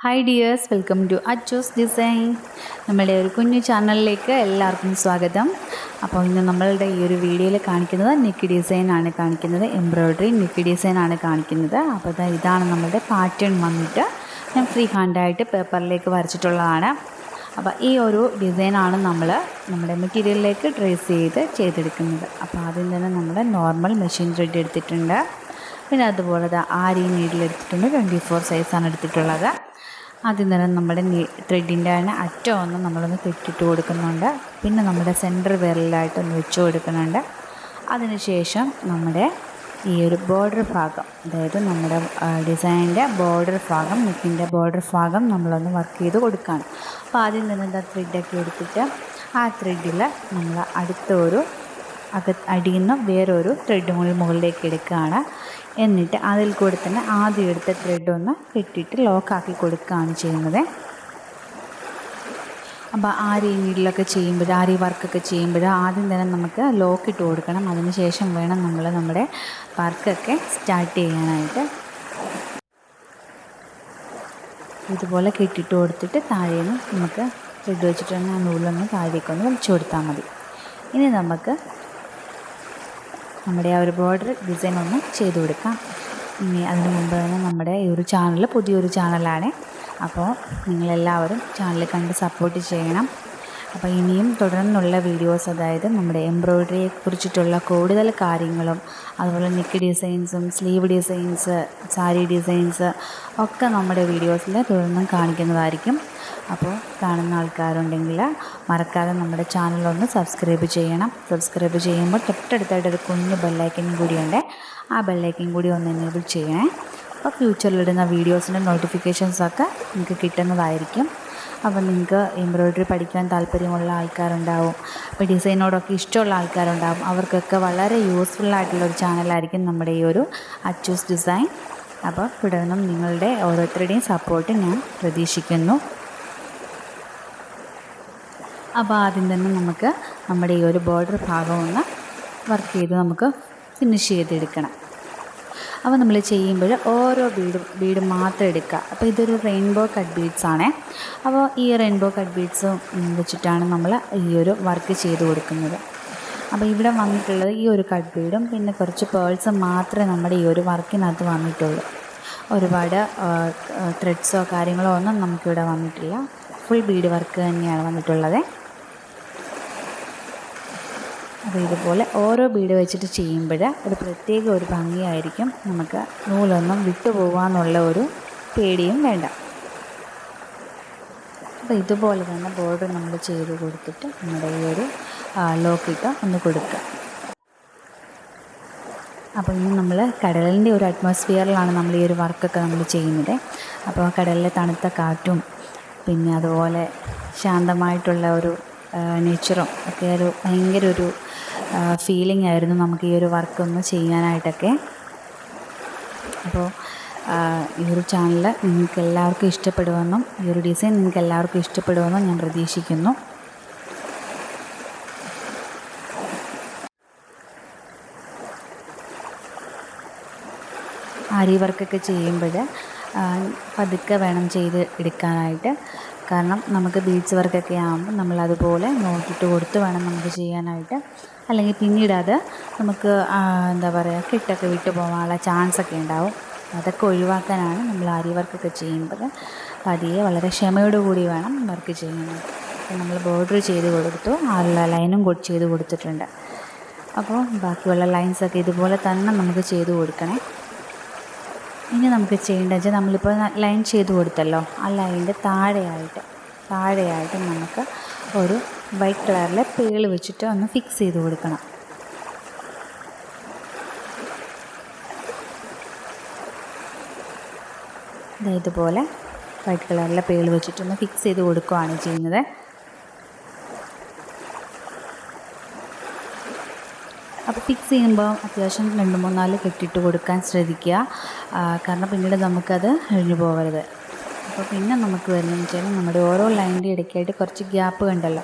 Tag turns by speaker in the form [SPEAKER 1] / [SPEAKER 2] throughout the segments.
[SPEAKER 1] Hi dears, welcome to ACHUS DESIGN. നമ്മുടെ ഒരു കുഞ്ഞു ചാനലിലേക്ക് എല്ലാവർക്കും സ്വാഗതം. അപ്പോൾ ഇന്ന് നമ്മളുടെ ഈ ഒരു വീഡിയോയിൽ കാണിക്കുന്നത് നെക്ക് ഡിസൈൻ ആണ് കാണിക്കുന്നത്, എംബ്രോയ്ഡറി നെക്ക് ഡിസൈൻ ആണ് കാണിക്കുന്നത്. അപ്പോൾ ഇതാണ് നമ്മുടെ പാറ്റേൺ വന്നിട്ട് ഞാൻ ഫ്രീ ഹാൻഡായിട്ട് പേപ്പറിലേക്ക് വരച്ചിട്ടുള്ളതാണ്. അപ്പോൾ ഈ ഒരു ഡിസൈനാണ് നമ്മൾ നമ്മുടെ മെറ്റീരിയലിലേക്ക് ട്രേസ് ചെയ്തെടുക്കുന്നത്. അപ്പോൾ ആദ്യം തന്നെ നമ്മുടെ നോർമൽ മെഷീൻ ത്രെഡ് എടുത്തിട്ടുണ്ട്. പിന്നെ അതുപോലെ ആരി നീഡിൽ എടുത്തിട്ടുണ്ട്, 24 സൈസാണ് എടുത്തിട്ടുള്ളത്. ആദ്യം തന്നെ നമ്മുടെ ത്രെഡിൻ്റെ തന്നെ അറ്റം ഒന്ന് നമ്മളൊന്ന് കെട്ടിട്ട് കൊടുക്കുന്നുണ്ട്. പിന്നെ നമ്മുടെ സെൻറ്റർ വിരലിലായിട്ടൊന്ന് വെച്ച് കൊടുക്കുന്നുണ്ട്. അതിനുശേഷം നമ്മുടെ ഈ ഒരു ബോർഡർ ഭാഗം, അതായത് നമ്മുടെ ഡിസൈനിൻ്റെ ബോർഡർ ഭാഗം, നെക്കിൻ്റെ ബോർഡർ ഭാഗം നമ്മളൊന്ന് വർക്ക് ചെയ്ത് കൊടുക്കുകയാണ്. അപ്പോൾ ആദ്യം തന്നെ ത്രെഡൊക്കെ എടുത്തിട്ട് ആ ത്രെഡിൽ നമ്മൾ അടുത്ത ഒരു അടിയിൽ നിന്ന് വേറൊരു ത്രെഡ് മുകളിലേക്ക് എടുക്കുകയാണ്. എന്നിട്ട് അതിൽ കൂടെ തന്നെ ആദ്യം എടുത്ത ത്രെഡ് ഒന്ന് കെട്ടിയിട്ട് ലോക്കാക്കി കൊടുക്കുകയാണ് ചെയ്യുന്നത്. അപ്പോൾ ആരി നീഡിലൊക്കെ ചെയ്യുമ്പോൾ, ആരി വർക്കൊക്കെ ചെയ്യുമ്പോൾ ആദ്യം തന്നെ നമുക്ക് ലോക്കിട്ട് കൊടുക്കണം. അതിന് ശേഷം വേണം നമ്മൾ നമ്മുടെ വർക്കൊക്കെ സ്റ്റാർട്ട് ചെയ്യാനായിട്ട്. ഇതുപോലെ കെട്ടിട്ട് കൊടുത്തിട്ട് താഴേന്ന് നമുക്ക് ത്രെഡ് വെച്ചിട്ട് തന്നെ ആ നൂലൊന്ന് താഴേക്കൊന്ന് വലിച്ചു കൊടുത്താൽ മതി. ഇനി നമുക്ക് നമ്മുടെ ആ ഒരു ബോർഡർ ഡിസൈൻ ഒന്ന് ചെയ്ത് കൊടുക്കാം. ഇനി അതിന് മുമ്പ് തന്നെ നമ്മുടെ ഈ ഒരു ചാനൽ പുതിയൊരു ചാനലാണ്. അപ്പോൾ നിങ്ങളെല്ലാവരും ചാനൽ കണ്ട് സപ്പോർട്ട് ചെയ്യണം. അപ്പോൾ ഇനിയും തുടർന്നുള്ള വീഡിയോസ്, അതായത് നമ്മുടെ എംബ്രോയ്ഡറിയെ കുറിച്ചിട്ടുള്ള കൂടുതൽ കാര്യങ്ങളും അതുപോലെ നെക്ക് ഡിസൈൻസും സ്ലീവ് ഡിസൈൻസ്, സാരി ഡിസൈൻസ് ഒക്കെ നമ്മുടെ വീഡിയോസിൽ തുടർന്നും കാണിക്കുന്നതായിരിക്കും. അപ്പോൾ കാണുന്ന ആൾക്കാരുണ്ടെങ്കിൽ മറക്കാതെ നമ്മുടെ ചാനലൊന്ന് സബ്സ്ക്രൈബ് ചെയ്യണം. സബ്സ്ക്രൈബ് ചെയ്യുമ്പോൾ തൊട്ടടുത്തായിട്ട് ഒരു കുഞ്ഞു ബെല്ലൈക്കനും കൂടിയുണ്ട്. ആ ബെല്ലൈക്കൻ കൂടി ഒന്ന് എനേബിൾ ചെയ്യണേ. അപ്പോൾ ഫ്യൂച്ചറിലിടുന്ന വീഡിയോസിൻ്റെ നോട്ടിഫിക്കേഷൻസൊക്കെ നിങ്ങൾക്ക് കിട്ടുന്നതായിരിക്കും. അപ്പോൾ നിങ്ങൾക്ക് എംബ്രോയ്ഡറി പഠിക്കാൻ താല്പര്യമുള്ള ആൾക്കാരുണ്ടാവും, അപ്പോൾ ഡിസൈനോടൊക്കെ ഇഷ്ടമുള്ള ആൾക്കാരുണ്ടാവും. അവർക്കൊക്കെ വളരെ യൂസ്ഫുള്ളായിട്ടുള്ളൊരു ചാനലായിരിക്കും നമ്മുടെ ഈ ഒരു ACHUS DESIGN. അപ്പോൾ തുടർന്നും നിങ്ങളുടെ ഓരോരുത്തരുടെയും സപ്പോർട്ട് ഞാൻ പ്രതീക്ഷിക്കുന്നു. അപ്പോൾ ആദ്യം തന്നെ നമുക്ക് നമ്മുടെ ഈ ഒരു ബോർഡർ ഭാഗം ഒന്ന് വർക്ക് ചെയ്ത് നമുക്ക് ഫിനിഷ് ചെയ്തെടുക്കണം. അപ്പോൾ നമ്മൾ ചെയ്യുമ്പോൾ ഓരോ ബീഡ് മാത്രം എടുക്കുക. അപ്പോൾ ഇതൊരു റെയിൻബോ കട്ട് ബീഡ്സ് ആണ്. അപ്പോൾ ഈ റെയിൻബോ കട്ട് ബീഡ്സ് വെച്ചിട്ടാണ് നമ്മൾ ഈ ഒരു വർക്ക് ചെയ്ത് കൊടുക്കുന്നത്. അപ്പോൾ ഇവിടെ വന്നിട്ടുള്ളത് ഈ ഒരു കട്ട് ബീഡും പിന്നെ കുറച്ച് പേൾസും മാത്രമേ നമ്മുടെ ഈ ഒരു വർക്കിനകത്ത് വന്നിട്ടുള്ളൂ. ഒരുപാട് ത്രെഡ്സോ കാര്യങ്ങളോ ഒന്നും നമുക്കിവിടെ വന്നിട്ടില്ല. ഫുൾ ബീഡ് വർക്ക് തന്നെയാണ് വന്നിട്ടുള്ളത്. അപ്പോൾ ഇതുപോലെ ഓരോ ബീഡ് വെച്ചിട്ട് ചെയ്യുമ്പോൾ ഒരു പ്രത്യേക ഒരു ഭംഗിയായിരിക്കും. നമുക്ക് നൂലൊന്നും വിട്ടുപോകാനുള്ള ഒരു പേടിയും വേണ്ട. അപ്പോൾ ഇതുപോലെ തന്നെ ബോർഡർ നമ്മൾ ചെയ്ത് കൊടുത്തിട്ട് നമ്മുടെ ഈ ഒരു ലോക്കിട്ട് ഒന്ന് കൊടുക്കുക. അപ്പോൾ ഇനി നമ്മൾ കടലിൻ്റെ ഒരു അറ്റ്മോസ്ഫിയറിലാണ് നമ്മൾ ഈ ഒരു വർക്കൊക്കെ നമ്മൾ ചെയ്യുന്നത്. അപ്പോൾ കടലിലെ തണുത്ത കാറ്റും പിന്നെ അതുപോലെ ശാന്തമായിട്ടുള്ള ഒരു നേച്ചറും ഒക്കെ ഒരു ഭയങ്കര ഒരു ഫീലിംഗ് ആയിരുന്നു നമുക്ക് ഈ ഒരു വർക്കൊന്ന് ചെയ്യാനായിട്ടൊക്കെ. അപ്പോൾ ഈ ഒരു ചാനൽ നിങ്ങൾക്ക് എല്ലാവർക്കും ഇഷ്ടപ്പെടുമെന്നും ഈ ഒരു ഡിസൈൻ നിങ്ങൾക്ക് എല്ലാവർക്കും ഇഷ്ടപ്പെടുമെന്നും ഞാൻ പ്രതീക്ഷിക്കുന്നു. ആരി വർക്കൊക്കെ ചെയ്യുമ്പോൾ പതുക്കെ വേണം ചെയ്ത് എടുക്കാനായിട്ട്. കാരണം നമുക്ക് ബീഡ്സ് വർക്കൊക്കെ ആകുമ്പോൾ നമ്മളതുപോലെ നോക്കിയിട്ട് കൊടുത്ത് വേണം നമുക്ക് ചെയ്യാനായിട്ട്. അല്ലെങ്കിൽ പിന്നീട് അത് നമുക്ക് എന്താ പറയുക, കെട്ടൊക്കെ വിട്ടു പോകാനുള്ള ചാൻസൊക്കെ ഉണ്ടാവും. അതൊക്കെ ഒഴിവാക്കാനാണ് നമ്മൾ ആരി വർക്കൊക്കെ ചെയ്യുമ്പോൾ പതിയെ വളരെ ക്ഷമയോടുകൂടി വേണം വർക്ക് ചെയ്യാനായിട്ട്. അപ്പോൾ നമ്മൾ ബോർഡർ ചെയ്ത് കൊടുത്തു, ആ ലൈനും ചെയ്ത് കൊടുത്തിട്ടുണ്ട്. അപ്പോൾ ബാക്കിയുള്ള ലൈൻസൊക്കെ ഇതുപോലെ തന്നെ നമുക്ക് ചെയ്ത് കൊടുക്കണേ. ഇനി നമുക്ക് ചെയ്യേണ്ടത് വെച്ചാൽ നമ്മളിപ്പോൾ ലൈൻ ചെയ്ത് കൊടുത്തല്ലോ, ആ ലൈനിൻ്റെ താഴെയായിട്ട് നമുക്ക് ഒരു വൈറ്റ് കളറിലെ പേൾ വെച്ചിട്ട് ഒന്ന് ഫിക്സ് ചെയ്ത് കൊടുക്കണം. ഇതുപോലെ വൈറ്റ് കളറിലെ പേൾ വെച്ചിട്ടൊന്ന് ഫിക്സ് ചെയ്ത് കൊടുക്കുകയാണ് ചെയ്യുന്നത്. അപ്പോൾ ഫിക്സ് ചെയ്യുമ്പോൾ അത്യാവശ്യം 2-3-4 കെട്ടിട്ട് കൊടുക്കാൻ ശ്രദ്ധിക്കുക. കാരണം പിന്നീട് നമുക്കത് അഴിഞ്ഞു പോകരുത്. അപ്പോൾ പിന്നെ നമുക്ക് വരുന്നതെന്ന് വെച്ചാൽ നമ്മുടെ ഓരോ ലൈനിൻ്റെ ഇടയ്ക്കായിട്ട് കുറച്ച് ഗ്യാപ്പ് കണ്ടല്ലോ,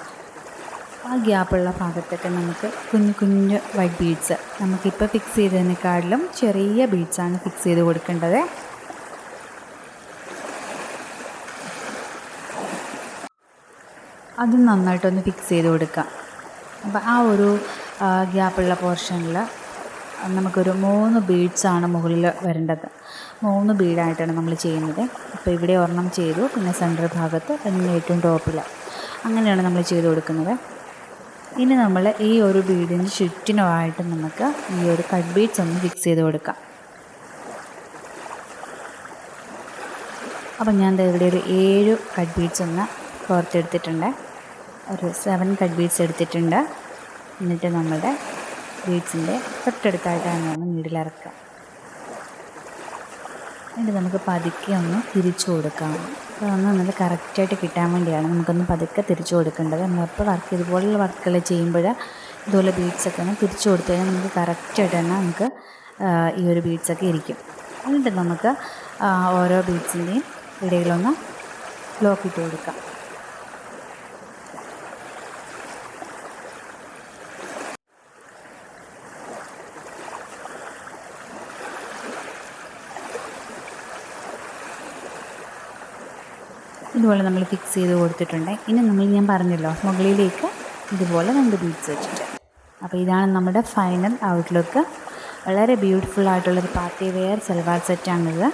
[SPEAKER 1] ആ ഗ്യാപ്പുള്ള ഭാഗത്തൊക്കെ നമുക്ക് കുഞ്ഞു കുഞ്ഞു വൈറ്റ് ബീഡ്സ്, നമുക്കിപ്പോൾ ഫിക്സ് ചെയ്തതിനേക്കാളിലും ചെറിയ ബീഡ്സാണ് ഫിക്സ് ചെയ്ത് കൊടുക്കേണ്ടത്. അത് നന്നായിട്ടൊന്ന് ഫിക്സ് ചെയ്ത് കൊടുക്കാം. അപ്പോൾ ആ ഒരു ഗ്യാപ്പുള്ള പോർഷനിൽ നമുക്കൊരു 3 ബീഡ്സാണ് മുകളിൽ വരേണ്ടത്. 3 ബീഡായിട്ടാണ് നമ്മൾ ചെയ്യുന്നത്. അപ്പോൾ ഇവിടെ ഒരെണ്ണം ചെയ്തു, പിന്നെ സെൻറ്റർ ഭാഗത്ത്, പിന്നെ ഏറ്റവും ടോപ്പിൽ, അങ്ങനെയാണ് നമ്മൾ ചെയ്ത് കൊടുക്കുന്നത്. ഇനി നമ്മൾ ഈ ഒരു ബീഡിന് ചുറ്റിനുമായിട്ട് നമുക്ക് ഈ ഒരു കട്ട് ബീഡ്സ് ഒന്ന് ഫിക്സ് ചെയ്ത് കൊടുക്കാം. അപ്പം ഞാൻ ഇവിടെ ഒരു 7 കട്ട് ബീഡ്സ് ഒന്ന് കോർത്തെടുത്തിട്ടുണ്ട്. ഒരു 7 കട്ട് ബീഡ്സ് എടുത്തിട്ടുണ്ട്. എന്നിട്ട് നമ്മുടെ ബീഡ്സിൻ്റെ തൊട്ടടുത്തായിട്ടാണ് ഒന്ന് നീഡിലിറക്കുക. എന്നിട്ട് നമുക്ക് പതുക്കെ ഒന്ന് തിരിച്ചു കൊടുക്കാം. അപ്പോൾ ഒന്ന് നല്ല കറക്റ്റായിട്ട് കിട്ടാൻ വേണ്ടിയാണ് നമുക്കൊന്ന് പതുക്കെ തിരിച്ചു കൊടുക്കേണ്ടത്. നമ്മളിപ്പോൾ ഇതുപോലുള്ള വർക്കുകൾ ചെയ്യുമ്പോൾ ഇതുപോലെ ബീഡ്സൊക്കെ ഒന്ന് തിരിച്ചു കൊടുത്തു കഴിഞ്ഞാൽ നമുക്ക് കറക്റ്റായിട്ട് തന്നെ നമുക്ക് ഈ ഒരു ബീഡ്സൊക്കെ ഇരിക്കും. എന്നിട്ട് നമുക്ക് ഓരോ ബീഡ്സിൻ്റെയും ഇടയിലൊന്ന് ലോക്ക് ഇട്ട് കൊടുക്കാം. ഇതുപോലെ നമ്മൾ ഫിക്സ് ചെയ്ത് കൊടുത്തിട്ടുണ്ട്. ഇനി ഞാൻ പറഞ്ഞല്ലോ മുകളിലേക്ക് ഇതുപോലെ 2 ബീഡ്സ് വെച്ചിട്ട്. അപ്പോൾ ഇതാണ് നമ്മുടെ ഫൈനൽ ഔട്ട്ലുക്ക്. വളരെ ബ്യൂട്ടിഫുൾ ആയിട്ടുള്ളൊരു പാർട്ടി വെയർ സൽവാർ സെറ്റാണിത്.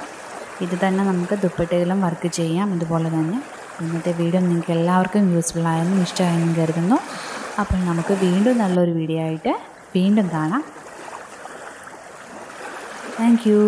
[SPEAKER 1] ഇത് തന്നെ നമുക്ക് ദുപ്പട്ടയിലും വർക്ക് ചെയ്യാം. ഇതുപോലെ തന്നെ ഇന്നത്തെ വീഡിയോ നിങ്ങൾക്ക് എല്ലാവർക്കും യൂസ്ഫുൾ ആയെന്നും ഇഷ്ടമായെന്നും കരുതുന്നു. അപ്പോൾ നമുക്ക് വീണ്ടും നല്ലൊരു വീഡിയോ ആയിട്ട് വീണ്ടും കാണാം. Thank you.